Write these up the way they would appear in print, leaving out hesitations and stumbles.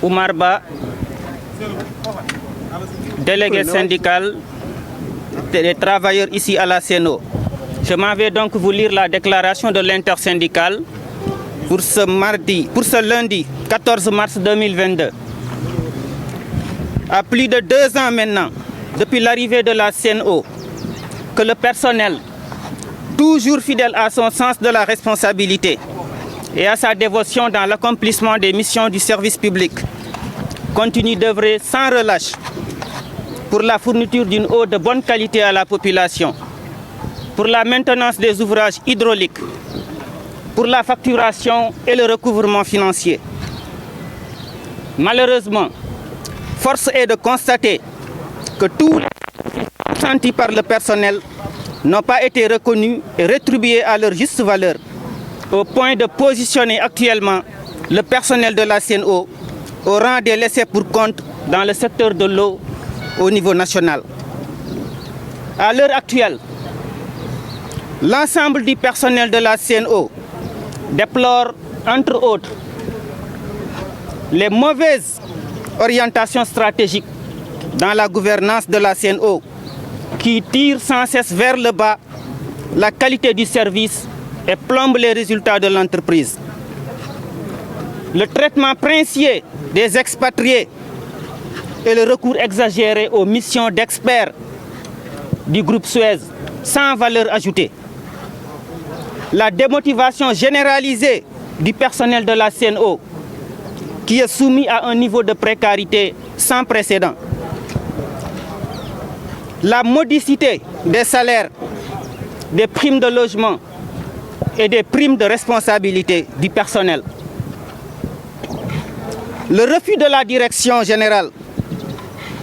Oumar Ba, délégué syndical des travailleurs ici à la CNO. Je m'en vais donc vous lire la déclaration de l'intersyndicale pour ce lundi 14 mars 2022. À plus de 2 ans maintenant, depuis l'arrivée de la CNO, que le personnel, toujours fidèle à son sens de la responsabilité et à sa dévotion dans l'accomplissement des missions du service public, continue d'œuvrer sans relâche pour la fourniture d'une eau de bonne qualité à la population, pour la maintenance des ouvrages hydrauliques, pour la facturation et le recouvrement financier. Malheureusement, force est de constater que tous les efforts consentis par le personnel n'ont pas été reconnus et rétribués à leur juste valeur, au point de positionner actuellement le personnel de la CNO au rang des laissés pour compte dans le secteur de l'eau au niveau national. À l'heure actuelle, l'ensemble du personnel de la CNO déplore, entre autres, les mauvaises orientations stratégiques dans la gouvernance de la CNO qui tirent sans cesse vers le bas la qualité du service et plombent les résultats de l'entreprise. Le traitement princier des expatriés et le recours exagéré aux missions d'experts du groupe Suez sans valeur ajoutée. La démotivation généralisée du personnel de la CNO qui est soumis à un niveau de précarité sans précédent. La modicité des salaires, des primes de logement et des primes de responsabilité du personnel. Le refus de la direction générale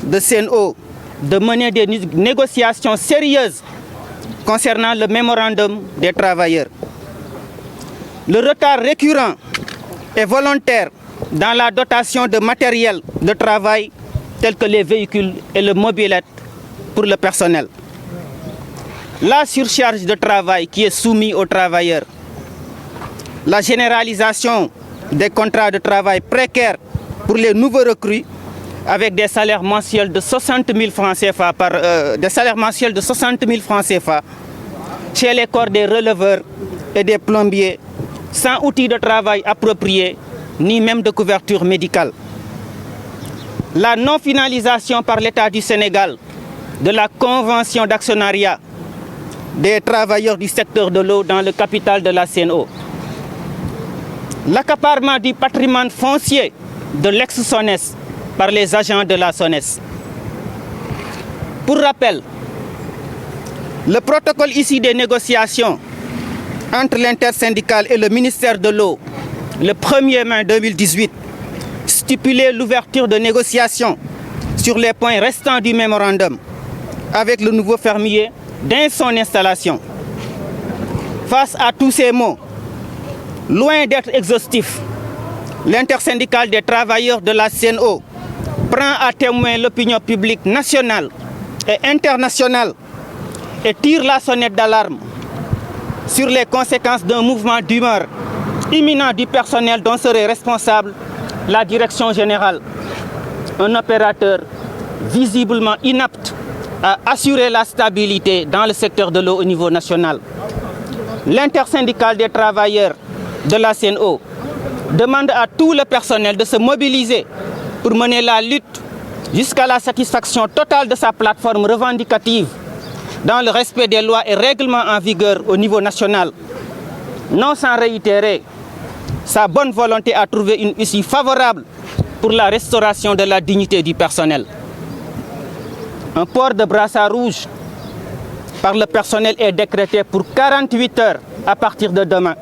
de CNO de mener des négociations sérieuses concernant le mémorandum des travailleurs. Le retard récurrent et volontaire dans la dotation de matériel de travail tels que les véhicules et le mobilette pour le personnel. La surcharge de travail qui est soumise aux travailleurs. La généralisation des contrats de travail précaires pour les nouveaux recrues avec des salaires mensuels de 60 000 francs CFA chez les corps des releveurs et des plombiers sans outils de travail appropriés ni même de couverture médicale. La non-finalisation par l'État du Sénégal de la convention d'actionnariat des travailleurs du secteur de l'eau dans le capital de la CNO. L'accaparement du patrimoine foncier de l'ex-SONES par les agents de la SONES. Pour rappel, le protocole ici des négociations entre l'intersyndicale et le ministère de l'eau le 1er mai 2018 stipulait l'ouverture de négociations sur les points restants du mémorandum avec le nouveau fermier dès son installation. Face à tous ces mots, loin d'être exhaustif, l'intersyndicale des travailleurs de la CNO prend à témoin l'opinion publique nationale et internationale et tire la sonnette d'alarme sur les conséquences d'un mouvement d'humeur imminent du personnel dont serait responsable la direction générale, un opérateur visiblement inapte à assurer la stabilité dans le secteur de l'eau au niveau national. L'intersyndicale des travailleurs de la CNO demande à tout le personnel de se mobiliser pour mener la lutte jusqu'à la satisfaction totale de sa plateforme revendicative dans le respect des lois et règlements en vigueur au niveau national, non sans réitérer sa bonne volonté à trouver une issue favorable pour la restauration de la dignité du personnel. Un port de brassard rouge par le personnel est décrété pour 48 heures à partir de demain.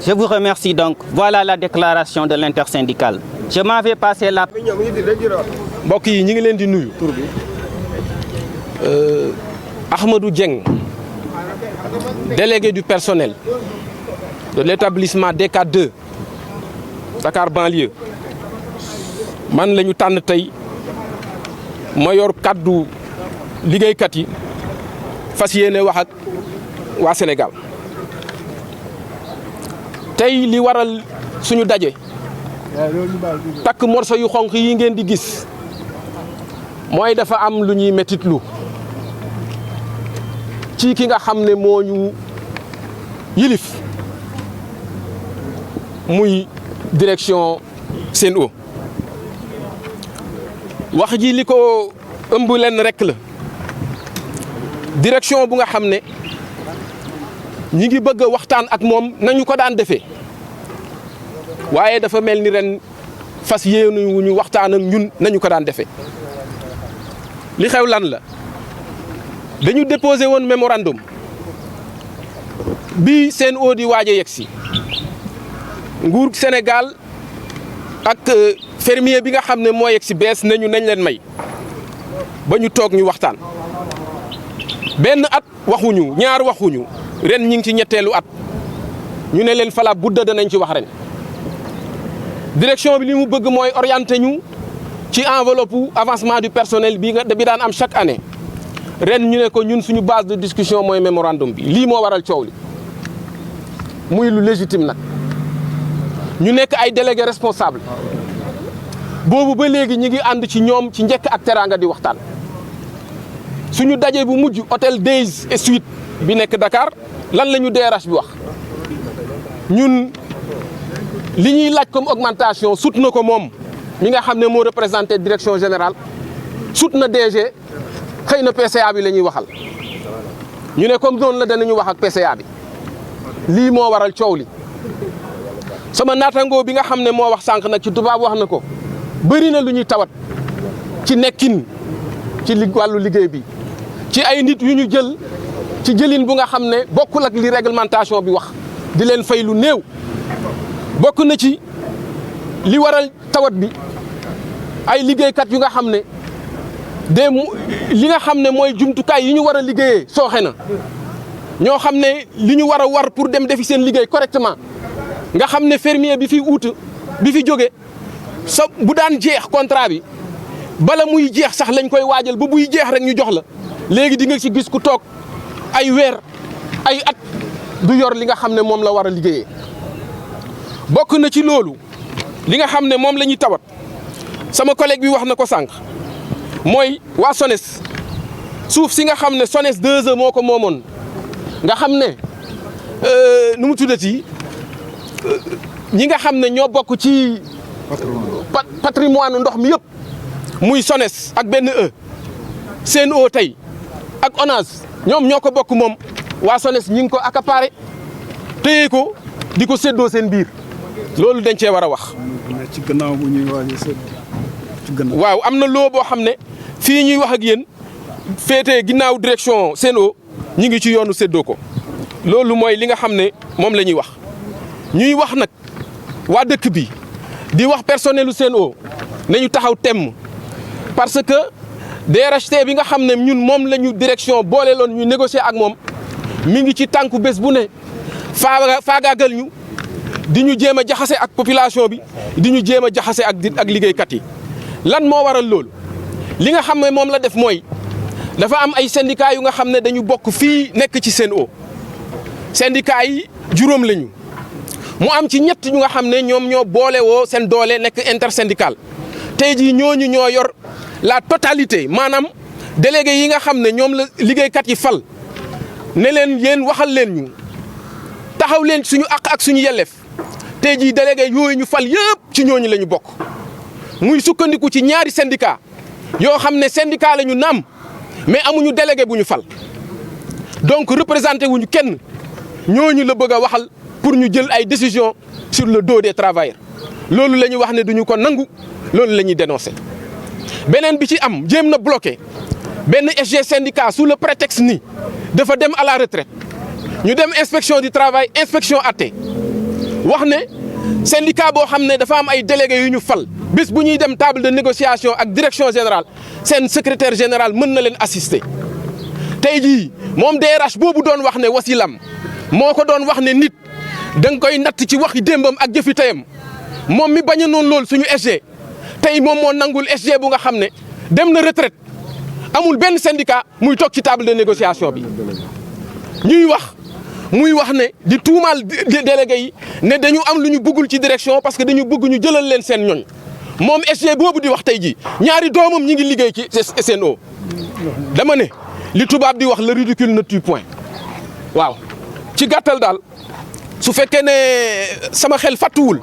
Je vous remercie donc. Voilà la déclaration de l'intersyndicale. Je m'en vais passer la... mbokk yi ñu ngi leen di nuyu. Ahmadou Dieng, délégué du personnel de l'établissement DK2 Dakar banlieue. Man lañu tànn tey ma yor kaddu liggéeykat yi fas yéene wax ak waa Sénégal. Tey li waral suñu daje takk morso yu xonq yi ngeen di gis mooy dafa am lu ñuy metitlu ci ki nga xam ne moo ñu yilif muy direction Sen'Eau wax ji li ko ëmb leen rek la direction bu nga xam ne ñi ngi bëgg a waxtaan ak moom nañu ko daan defee waaye dafa mel ni ren fas yéene wu ñu waxtaan ak ñun nañu ko daan defee li xew lan la dañu déposé woon mémorandum bi Sen'Eau di waaj a yegg si nguur Sénégal ak fermier bi nga xam ne moo yegg si bees nañu nañ leen may ba ñu toog ñu waxtaan benn at waxuñu ñaar waxuñu ren ñi ngi ci ñetteelu at ñu ne leen fala budda danañ ci wax ren direction bi li mu bëgg mooy orienté ñu ci enveloppe avancement du personnel bi daan am chaque année ren ñu ne ko ñun suñu base de discussion mooy mémorandum bi lii moo waral coow li muy lu légitime nag ñu nekk ay délégué responsable boobu ba léegi ñi ngi ànd ci ñoom ci njëkk ak teraanga di waxtaan suñu daje bu mujj hôtel Days et Suites bi nekk Dakar lan la ñu DRH bi wax ñun li ñuy laaj comme augmentation sut na ko moom mi nga xam ne moo représenté direction générale sut na DG xëy na PCA bi la ñuy waxal ñu ne comme noonu la danañu wax ak PCA bi lii moo waral coow li sama naatangoo bi nga xam ne moo wax sànq nag ci tubaab wax na ko bëri na lu ñuy tawat ci nekkin ci wàllu liggéey bi ci ay nit yu ñu jël ci jëlin bu nga xam ne bokkul ak li réglementation bi wax di leen fay lu néew bokk na ci li waral tawat bi ay liggéeykat yu nga xam ne li nga xam ne mooy jumtukaay yi ñu war a liggéeyee sooxe na ñoo xam ne li ñu war a war pour dem defi seen liggéey correctement nga xam ne fermier bi fi bi fi jóge bu daan jeex contrat bi bala muy jeex sax lañ koy waajal ba buy jeex rek ñu jox la léegi di nga ci gis ku toog ay weer ay at du yor li nga xam ne moom la war a liggéeyee bokk na ci loolu li nga xam ne moom la ñuy tawat sama collègue bi wax na ko sànq mooy waa SONES suuf si nga xam ne SONES 2 moo ko moomoon nga xam ne nu mu tuddati ñi nga xam ne ñoo bokk ci patrimoine ndox mi yëpp muy SONES ak benn Sen'Eau tey ak ONAS ñoom ñoo ko bokk moom waa SONES ñi ngi ko accaparé téye ko di ko séddoo seen biir loolu dañ cee war a wax. ci gannaaw bu ñuy waaj a sédd ci gannaaw. waaw am na loo boo xam ne fii ñuy wax ak yéen féetee ginnaaw direction Sen'Eau ñi ngi ci yoonu séddoo ko loolu mooy li nga xam ne moom la ñuy wax ñuy wax nag waa dëkk bi di wax personnelu Sen'Eau nañu taxaw temm parce que DRHT bi nga xam ne ñun moom la ñu direction boole loon ñu négocier ak moom mi ngi ci tànku bés bu ne faagaagal ñu di ñu jéem a jaxase ak population bi di ñu jéem a jaxase ak liggéeykat yi lan moo waral loolu li nga xam ne moom la def mooy dafa am ay syndicats yu nga xam ne dañu bokk fii nekk ci Sen'Eau syndicats yi juróom lañu mu am ci ñett ñu nga xam ne ñoom ñoo boole woo seen doole nekk intersyndical tey jii ñooñu ñoo yor la totalité maanaam délégué yi nga xam ne ñoom la liggéeykat yi fal ne leen yéen waxal leen ñu taxaw leen suñu àq ak suñu yelleef tey jii délégué yooyu ñu fal yëpp ci ñooñu la ñu bokk muy sukkandiku ci ñaari syndicat yoo xam ne syndicat la ñu naam mais amuñu délégué bu ñu fal donc représenté wuñu kenn ñooñu la bëgg a waxal pour ñu jël ay décisions sur le dos des travailleurs loolu la ñu wax ne duñu ko nangu loolu la ñuy dénoncé beneen bi ci am jéem na bloqué benn SG syndicat sous le prétexte ni dafa dem à la retraite ñu dem inspection du travail inspection atte wax ne syndicat boo xam ne dafa am ay délégués yu ñu fal bés bu ñuy dem table de négociation ak direction générale seen secrétaire général mën na leen assister tey jii moom DRH boobu doon wax ne wasilam moo ko doon wax ne nit da nga koy natt ci waxi démbam ak jëfi tayam moom mi bañ a noonu loolu suñu SG tey moom moo nangul SG bu nga xam ne dem na retraite amul benn syndicat muy toog ci table de négociation bi ñuy wax muy wax ne di tuumaal délégué yi ne dañu am lu ñu bëggul ci direction parce que dañu bëgg ñu jëlal leen seen ñoñ moom SG boobu di wax tey jii ñaari doomam ñi ngi liggéey ci SNO dama ne li tubaab di wax le ridicule ne tue point waaw ci gàttal daal su fekkee ne sama xel fàttuwul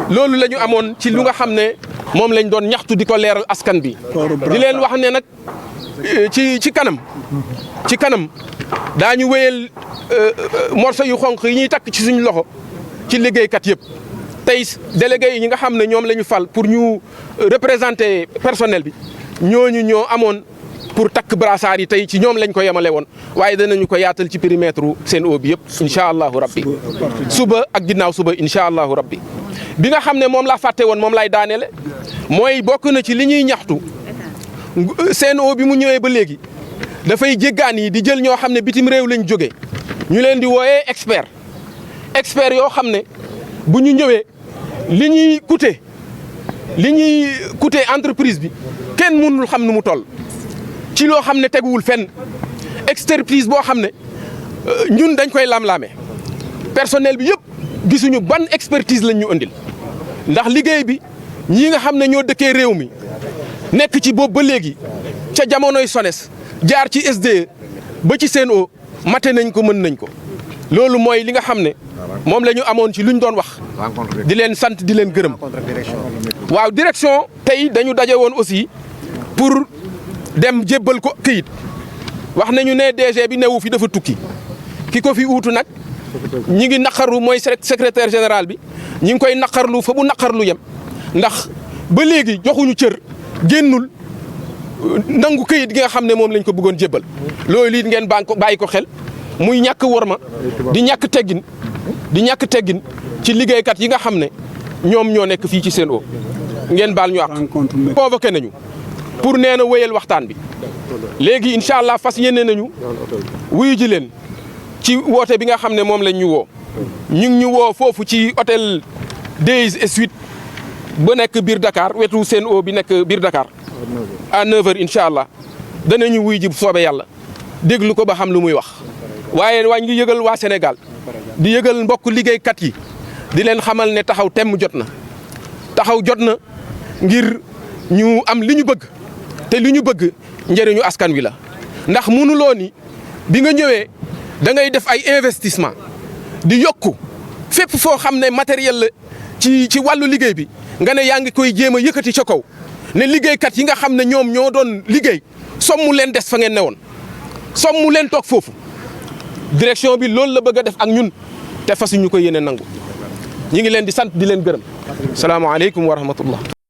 loolu la ñu amoon ci lu nga xam ne moom lañ doon ñaxtu di ko leeral askan bi di leen wax ne nag ci kanam daañu wéyal morceau yu xonq yi ñuy takk ci suñu loxo ci liggéeykat yëpp tey délégué yi ñi nga xam ne ñoom la ñu fal pour ñu représenter personnel bi ñooñu ñoo amoon pour takk brassard yi tey ci ñoom lañ ko yemale woon waaye danañu ko yaatal ci périmètre Sen'Eau bi yëpp incha allahu rabbi suba ak ginnaaw suba incha allahu rabbi bi nga xam ne moom laa fàtte woon moom laay daaneele mooy bokk na ci li ñuy ñaxtu Sen'Eau bi mu ñëwee ba léegi dafay jéggaan yi di jël ñoo xam ne bitim réew lañ jógee ñu leen di wooyee expert yoo xam ne bu ñu ñëwee li ñuy coûter entreprise bi kenn mënul xam nu mu toll ci loo xam ne teguwul fenn expertise boo xam ne ñun dañ koy lam-laame personnel bi yëpp gisuñu ban expertise lañ ñu andil ndax liggéey bi ñii nga xam ne ñoo dëkkee réew mi nekk ci boobu ba léegi ca jamonoy SONES jaar ci SDE ba ci Sen'Eau mate nañ ko mën nañ ko loolu mooy li nga xam ne moom la ñu amoon ci luñ doon wax di leen sant di leen gërëm waaw direction tey dañu daje woon aussi pour dem jébbal ko këyit wax nañu ne DG bi newu fi dafa tukki ki ko fi uutu nag ñi ngi naqarlu mooy secrétaire général bi ñi ngi koy naqarlu fa bu naqarlu yem ndax ba léegi joxuñu cër génnul nangu këyit gi nga xam ne moom lañ ko bëggoon jébbal loolu it ngeen bàyyi ko xel muy ñàkk worma di ñàkk teggin ci liggéeykat yi nga xam ne ñoom ñoo nekk fii ci Sen'Eau ngeen baal ñu àq convoqué nañu pour nee na wéyal waxtaan bi léegi incha allah fas yéene nañu wuyu ji leen ci woote bi nga xam ne moom lañ ñu woo ñu ngi ñu woo foofu ci hôtel Days et Suites ba nekk biir Dakar wetu Sen'Eau bi nekk biir Dakar à 9h incha allah danañu wuy ji bu soobee yàlla déglu ko ba xam lu muy wax waaye waa ngi yëgal waa Sénégal di yëgal mbokk liggéeykat yi di leen xamal ne taxaw temm jot na ngir ñu am li ñu bëgg te li ñu bëgg njëriñu askan wi la ndax mënuloo ni bi nga ñëwee da ngay def ay investissement di yokku fépp foo xam ne matériel la ci wàllu liggéey bi nga ne yaa ngi koy jéem a yëkkati ca kaw ne liggéeykat yi nga xam ne ñoom ñoo doon liggéey sommu leen des fa ngeen newoon sommu leen toog foofu direction bi loolu la bëgg a def ak ñun te fasuñu ko yéene nangu ñi ngi leen di sant di leen gërëm salaamaaleykum wa rahmatullah